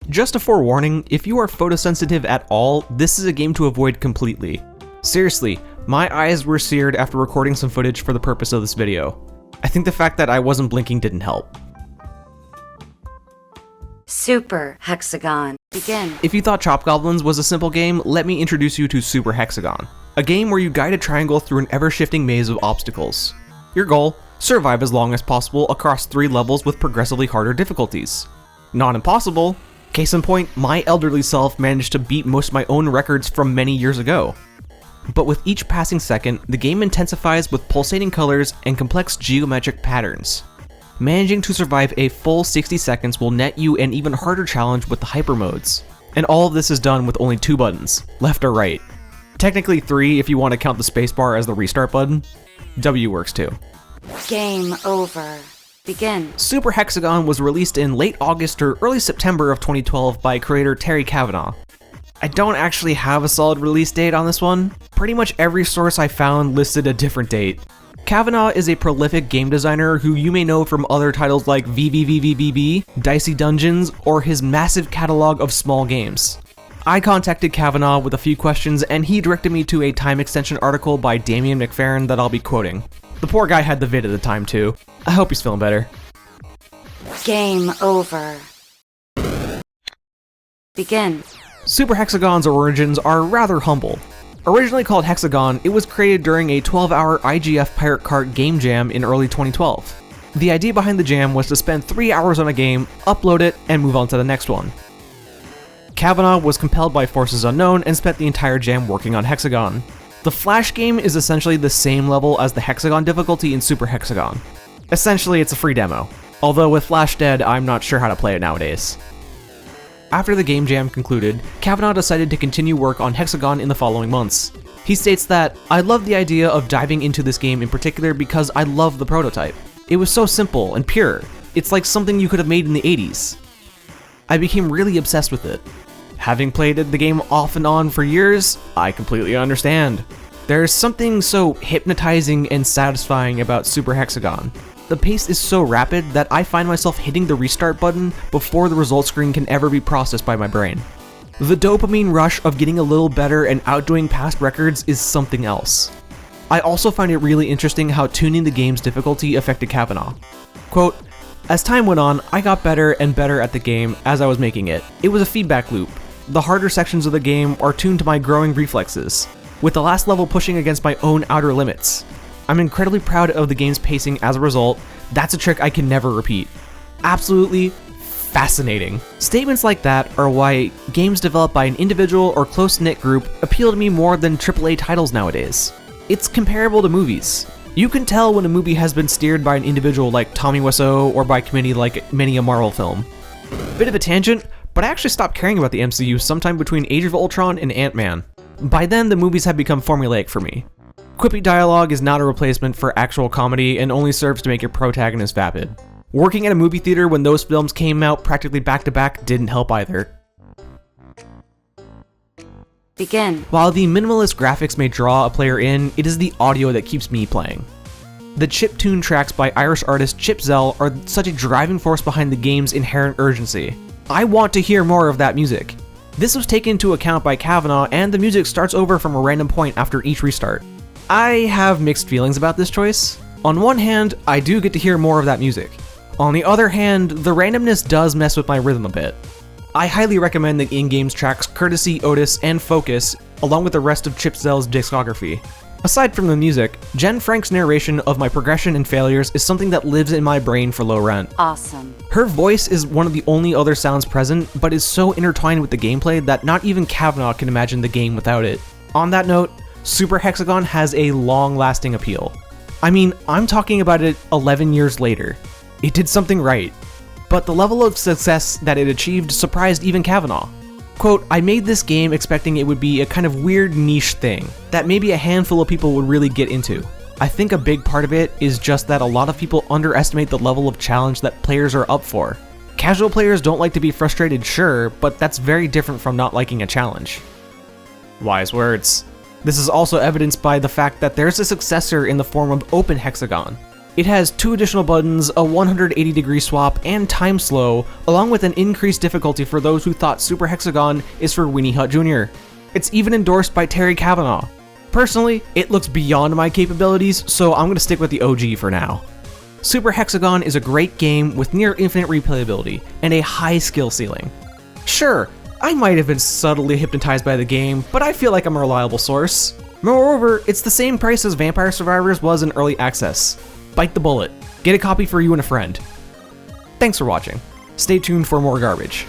Just a forewarning, if you are photosensitive at all, this is a game to avoid completely. Seriously, my eyes were seared after recording some footage for the purpose of this video. I think the fact that I wasn't blinking didn't help. Super Hexagon. Begin. If you thought Chop Goblins was a simple game, let me introduce you to Super Hexagon, a game where you guide a triangle through an ever-shifting maze of obstacles. Your goal? Survive as long as possible across 3 levels with progressively harder difficulties. Not impossible. Case in point, my elderly self managed to beat most of my own records from many years ago. But with each passing second, the game intensifies with pulsating colors and complex geometric patterns. Managing to survive a full 60 seconds will net you an even harder challenge with the hyper modes. And all of this is done with only 2 buttons, left or right. Technically 3 if you want to count the spacebar as the restart button. W works too. Game over. Begin. Super Hexagon was released in late August or early September of 2012 by creator Terry Cavanagh. I don't actually have a solid release date on this one. Pretty much every source I found listed a different date. Cavanagh is a prolific game designer who you may know from other titles like VVVVVB, Dicey Dungeons, or his massive catalog of small games. I contacted Cavanagh with a few questions and he directed me to a time extension article by Damian McFerrin that I'll be quoting. The poor guy had the vid at the time too. I hope he's feeling better. Game over. Begin. Super Hexagon's origins are rather humble. Originally called Hexagon, it was created during a 12-hour IGF Pirate Cart game jam in early 2012. The idea behind the jam was to spend 3 hours on a game, upload it, and move on to the next one. Cavanagh was compelled by forces unknown and spent the entire jam working on Hexagon. The Flash game is essentially the same level as the Hexagon difficulty in Super Hexagon. Essentially, it's a free demo. Although with Flash dead, I'm not sure how to play it nowadays. After the game jam concluded, Cavanagh decided to continue work on Hexagon in the following months. He states that, "I love the idea of diving into this game in particular because I love the prototype. It was so simple and pure. It's like something you could have made in the 80s. I became really obsessed with it. Having played the game off and on for years, I completely understand. There's something so hypnotizing and satisfying about Super Hexagon. The pace is so rapid that I find myself hitting the restart button before the result screen can ever be processed by my brain. The dopamine rush of getting a little better and outdoing past records is something else. I also find it really interesting how tuning the game's difficulty affected Cavanagh. Quote, as time went on, I got better and better at the game as I was making it. It was a feedback loop. The harder sections of the game are tuned to my growing reflexes, with the last level pushing against my own outer limits. I'm incredibly proud of the game's pacing as a result. That's a trick I can never repeat. Absolutely fascinating." Statements like that are why games developed by an individual or close-knit group appeal to me more than AAA titles nowadays. It's comparable to movies. You can tell when a movie has been steered by an individual like Tommy Wiseau or by committee like many a Marvel film. Bit of a tangent, but I actually stopped caring about the MCU sometime between Age of Ultron and Ant-Man. By then, the movies had become formulaic for me. Quippy dialogue is not a replacement for actual comedy and only serves to make your protagonist vapid. Working at a movie theater when those films came out practically back-to-back didn't help either. Begin. While the minimalist graphics may draw a player in, it is the audio that keeps me playing. The chiptune tracks by Irish artist Chip Zell are such a driving force behind the game's inherent urgency. I want to hear more of that music. This was taken into account by Cavanagh, and the music starts over from a random point after each restart. I have mixed feelings about this choice. On one hand, I do get to hear more of that music. On the other hand, the randomness does mess with my rhythm a bit. I highly recommend the in-games tracks Courtesy, Otis, and Focus, along with the rest of Chip Zell's discography. Aside from the music, Jen Frank's narration of my progression and failures is something that lives in my brain for low rent. Awesome. Her voice is one of the only other sounds present, but is so intertwined with the gameplay that not even Cavanagh can imagine the game without it. On that note, Super Hexagon has a long-lasting appeal. I mean, I'm talking about it 11 years later. It did something right. But the level of success that it achieved surprised even Cavanagh. Quote, I made this game expecting it would be a kind of weird niche thing that maybe a handful of people would really get into. I think a big part of it is just that a lot of people underestimate the level of challenge that players are up for. Casual players don't like to be frustrated, sure, but that's very different from not liking a challenge. Wise words. This is also evidenced by the fact that there's a successor in the form of Open Hexagon. It has 2 additional buttons, a 180-degree swap, and time slow, along with an increased difficulty for those who thought Super Hexagon is for Weenie Hut Jr. It's even endorsed by Terry Cavanagh. Personally, it looks beyond my capabilities, so I'm going to stick with the OG for now. Super Hexagon is a great game with near infinite replayability and a high skill ceiling. Sure, I might have been subtly hypnotized by the game, but I feel like I'm a reliable source. Moreover, it's the same price as Vampire Survivors was in early access. Bite the bullet. Get a copy for you and a friend. Thanks for watching. Stay tuned for more garbage.